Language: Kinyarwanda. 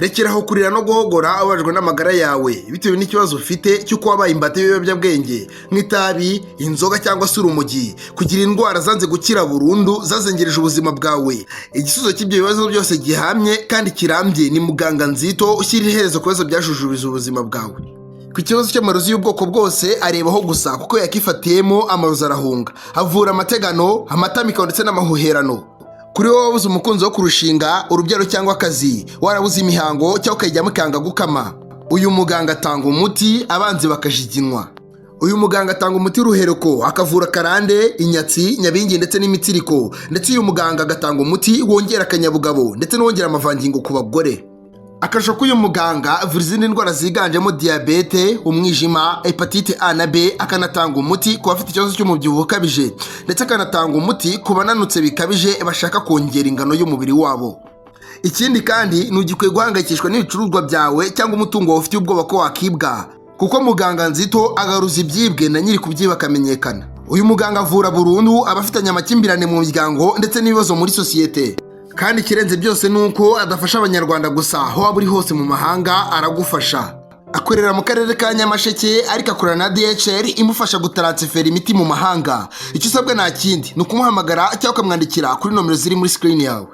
rekeraho kurira no guhogora ababajwe n'amagara yawe bitewe n'ikibazo ufite cy'uko wabaye imbata y'ibiyobyabwenge nk'itabi, inzoga cyangwa se urumogi, kugira indwara zanze gukira burundu zazengereje ubuzima bwawe. Igisubizo cy'ibyo bibazo byose gihamye kandi kirambye ni muganga Nzito ushyira iherezo ku bibazo byajujubije ubuzima bwawe. Ku kibazo cy'amarozi y'ubwoko bwose arebaho gusa kuko yakifatiyemo amarozi arahunga. Avura amategano, amatamika ndetse n'amahuherano. Kuri wowe wabuze umukunzi wo kurushinga, urubyaro cyangwa akazi, warabuze imihango cyangwa ukayijyamo ikanga gukama, uyu muganga atanga umuti abanzi bakajiginwa. Uyu muganga atanga umuti w'uruhereko, akavura karande, inyatsi, nyabingi ndetse n'imitsiriko, ndetse uyu muganga agatanga umuti wongera akanyabugabo ndetse n'uwongera amavangingo ku bagore. Akarusho k'uyu muganga avura izindi ndwara ziganjemo diyabete, umwijima, hepatite A na B, akanatanga umuti ku bafite ikibazo cy'umubyibuho ukabije ndetse akanatanga umuti ku bananutse bikabije bashaka kongera ingano y'umubiri wabo. Ikindi kandi ntugikwiye guhangayikishwa n'ibicuruzwa byawe cyangwa umutungo wawe ufitiye ubwoba ko wakibwa, kuko muganga Nzito agaruza ibyibwe na nyiri kubyiba akamenyekana. Uyu muganga avura burundu abafitanye amakimbirane mu miryango ndetse n'ibibazo muri sosiyete. Kandi ikirenze byose nuko adafasha abanyarwanda gusa, aho waba uri hose mu mahanga aragufasha. Akorera mu karere ka Nyamasheke ariko akorana na DHL imufasha gutaransifera imiti mu mahanga. Icyo usabwa nta kindi ni ukumuhamagara cyangwa ukamwandikira kuri nomero ziri muri screen yawe.